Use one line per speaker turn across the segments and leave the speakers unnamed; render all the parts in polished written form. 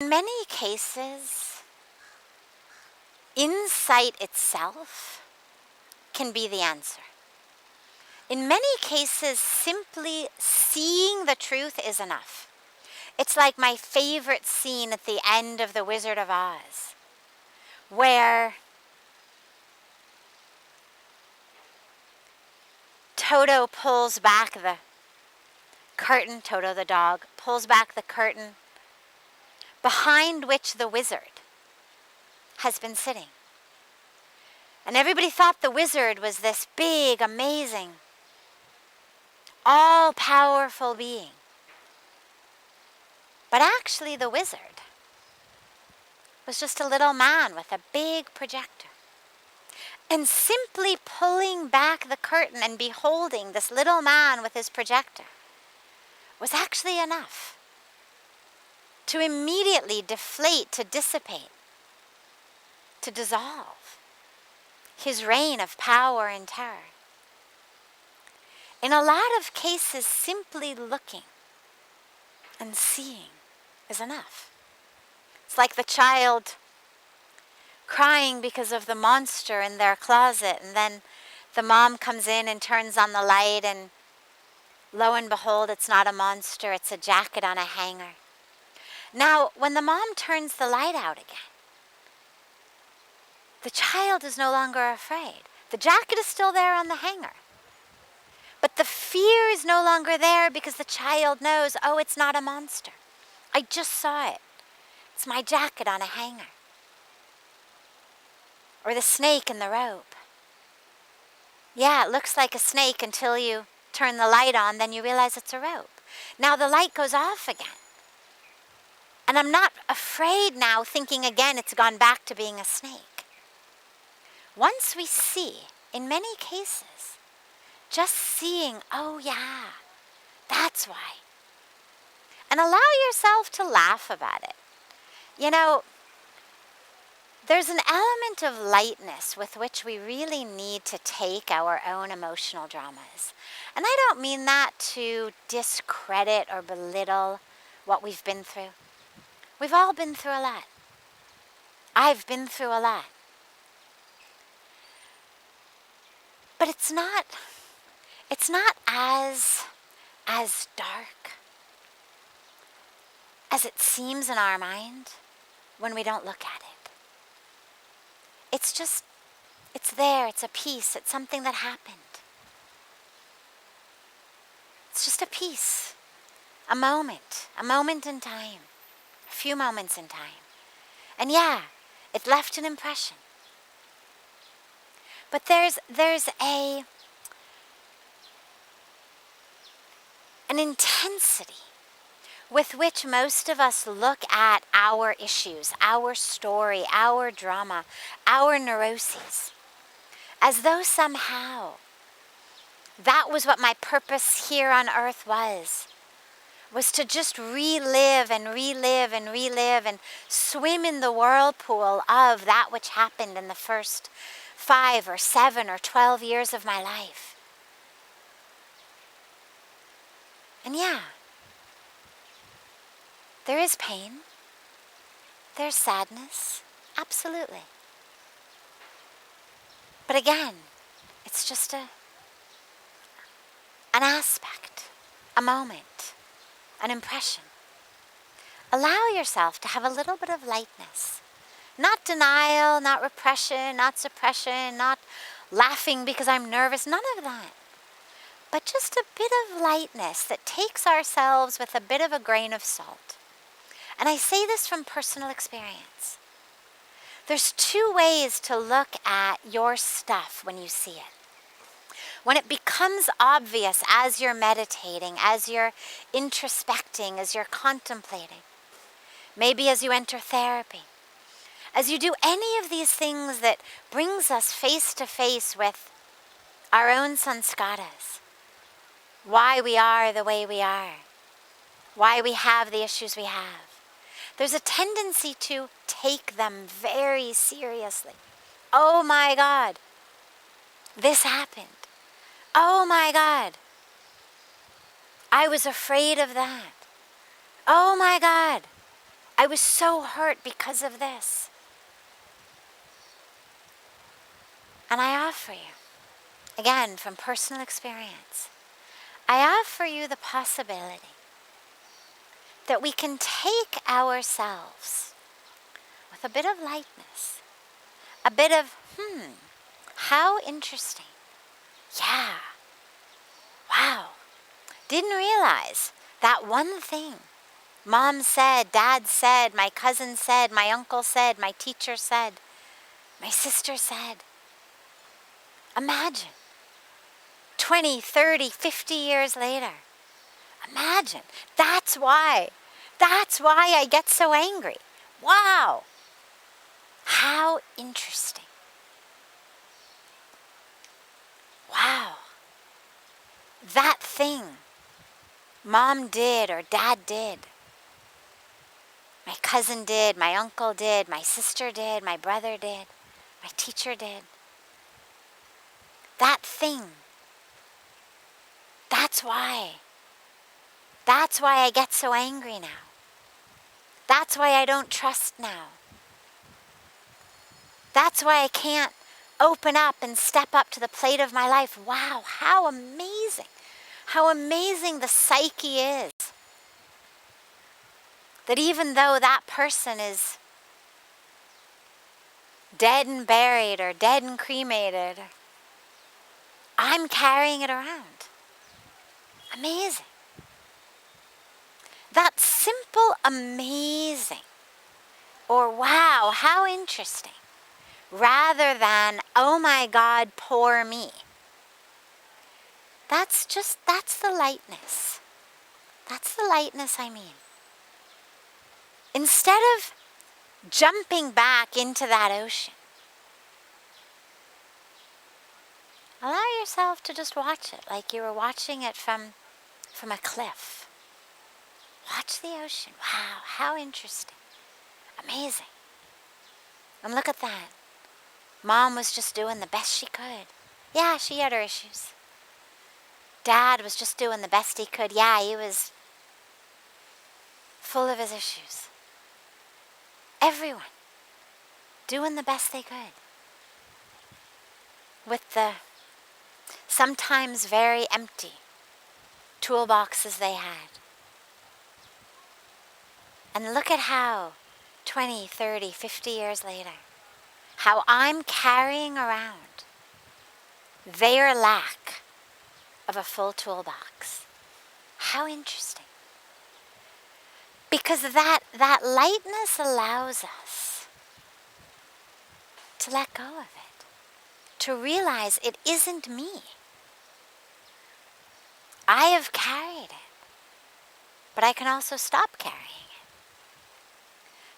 In many cases, insight itself can be the answer. In many cases, simply seeing the truth is enough. It's like my favorite scene at the end of The Wizard of Oz, where Toto pulls back the curtain, Toto the dog, pulls back the curtain behind which the wizard has been sitting. And everybody thought the wizard was this big, amazing, all-powerful being. But actually the wizard was just a little man with a big projector. And simply pulling back the curtain and beholding this little man with his projector was actually enough to immediately deflate, to dissipate, to dissolve his reign of power and terror. In a lot of cases, simply looking and seeing is enough. It's like the child crying because of the monster in their closet, and then the mom comes in and turns on the light, and lo and behold, it's not a monster, it's a jacket on a hanger. Now, when the mom turns the light out again, the child is no longer afraid. The jacket is still there on the hanger. But the fear is no longer there because the child knows, oh, it's not a monster. I just saw it. It's my jacket on a hanger. Or the snake in the rope. Yeah, it looks like a snake until you turn the light on, then you realize it's a rope. Now the light goes off again. And I'm not afraid now, thinking again it's gone back to being a snake. Once we see, in many cases, just seeing, oh yeah, that's why. And allow yourself to laugh about it. You know, there's an element of lightness with which we really need to take our own emotional dramas. And I don't mean that to discredit or belittle what we've been through. We've all been through a lot. I've been through a lot. But it's not as dark as it seems in our mind when we don't look at it. It's there, it's a piece, it's something that happened. It's just a piece, a moment in time, a few moments in time. And yeah, it left an impression. But there's an intensity with which most of us look at our issues, our story, our drama, our neuroses, as though somehow that was what my purpose here on earth was to just relive and relive and relive and swim in the whirlpool of that which happened in the first 5 or 7 or 12 years of my life. And yeah, there is pain, there's sadness, absolutely. But again, it's just an aspect, a moment, an impression. Allow yourself to have a little bit of lightness. Not denial, not repression, not suppression, not laughing because I'm nervous, none of that. But just a bit of lightness that takes ourselves with a bit of a grain of salt. And I say this from personal experience. There's 2 ways to look at your stuff when you see it. When it becomes obvious as you're meditating, as you're introspecting, as you're contemplating, maybe as you enter therapy, as you do any of these things that brings us face to face with our own sanskaras, why we are the way we are, why we have the issues we have, there's a tendency to take them very seriously. Oh my God, this happened. Oh my God, I was afraid of that. Oh my God, I was so hurt because of this. And I offer you, again, from personal experience, I offer you the possibility that we can take ourselves with a bit of lightness, a bit of, how interesting. Yeah, wow, didn't realize that one thing Mom said, Dad said, my cousin said, my uncle said, my teacher said, my sister said. Imagine, 20, 30, 50 years later. Imagine, that's why I get so angry. Wow, how interesting. Wow, that thing Mom did or Dad did, my cousin did, my uncle did, my sister did, my brother did, my teacher did. That thing, that's why I get so angry now. That's why I don't trust now. That's why I can't open up and step up to the plate of my life. Wow, how amazing the psyche is. That even though that person is dead and buried or dead and cremated, I'm carrying it around. Amazing. That simple amazing, or wow, how interesting, rather than, oh my God, poor me. That's the lightness. That's the lightness I mean. Instead of jumping back into that ocean, allow yourself to just watch it like you were watching it from a cliff. Watch the ocean. Wow, how interesting. Amazing. And look at that. Mom was just doing the best she could. Yeah, she had her issues. Dad was just doing the best he could. Yeah, he was full of his issues. Everyone doing the best they could with the sometimes very empty toolboxes they had. And look at how 20, 30, 50 years later, how I'm carrying around their lack of a full toolbox. How interesting. Because that lightness allows us to let go of it, to realize it isn't me. I have carried it, but I can also stop carrying it.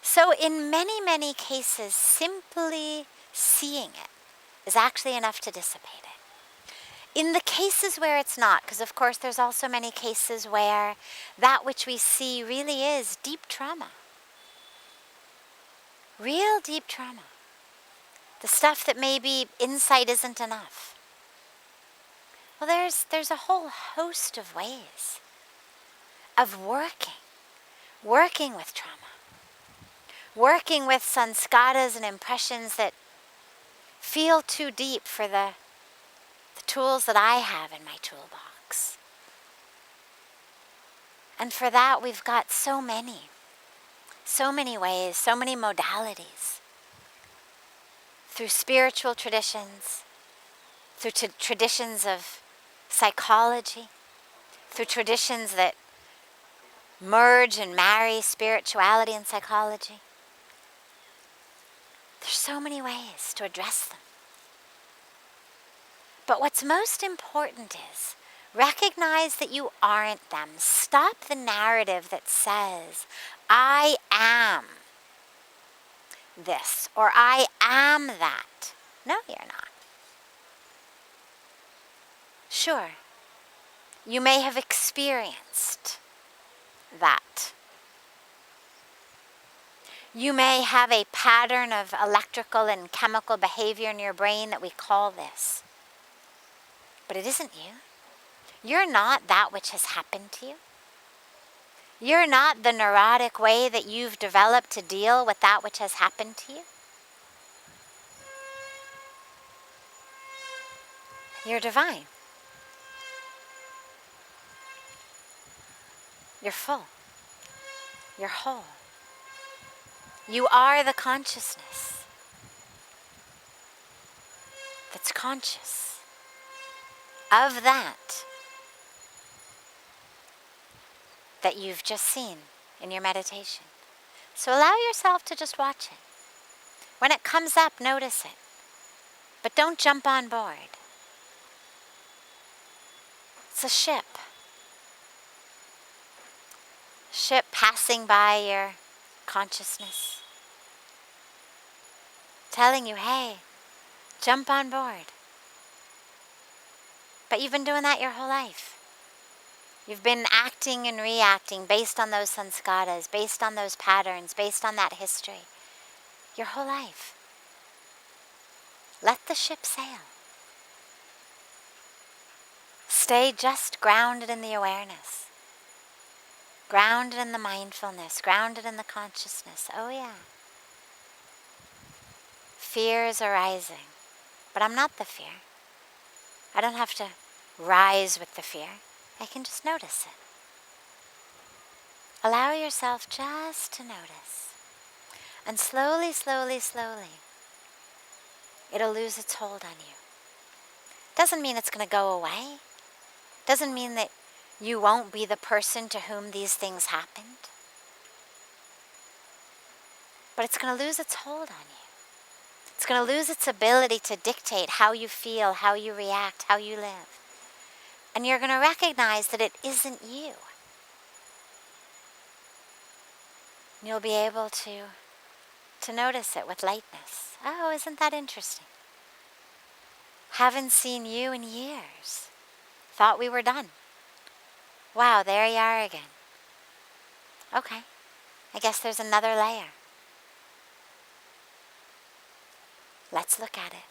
So in many, many cases, simply seeing it is actually enough to dissipate it. In the cases where it's not, because of course there's also many cases where that which we see really is deep trauma. Real deep trauma. The stuff that maybe insight isn't enough. Well, there's a whole host of ways of working with trauma. Working with sanskaras and impressions that feel too deep for the tools that I have in my toolbox. And for that we've got so many ways, so many modalities. Through spiritual traditions, through traditions of psychology, through traditions that merge and marry spirituality and psychology. There's so many ways to address them. But what's most important is recognize that you aren't them. Stop the narrative that says, I am this or I am that. No, you're not. Sure, you may have experienced that. You may have a pattern of electrical and chemical behavior in your brain that we call this. But it isn't you. You're not that which has happened to you. You're not the neurotic way that you've developed to deal with that which has happened to you. You're divine. You're full. You're whole. You are the consciousness that's conscious of that you've just seen in your meditation. So allow yourself to just watch it. When it comes up, notice it. But don't jump on board. It's a ship. Ship passing by your consciousness, telling you, hey, jump on board. But you've been doing that your whole life. You've been acting and reacting based on those sanskaras, based on those patterns, based on that history. Your whole life. Let the ship sail. Stay just grounded in the awareness. Grounded in the mindfulness, grounded in the consciousness. Oh yeah. Fear is arising, but I'm not the fear. I don't have to rise with the fear. I can just notice it. Allow yourself just to notice. And slowly, slowly, slowly, it'll lose its hold on you. Doesn't mean it's going to go away. Doesn't mean that you won't be the person to whom these things happened. But it's going to lose its hold on you. It's going to lose its ability to dictate how you feel, how you react, how you live. And you're going to recognize that it isn't you. And you'll be able to notice it with lightness. Oh, isn't that interesting? Haven't seen you in years. Thought we were done. Wow, there you are again. Okay, I guess there's another layer. Let's look at it.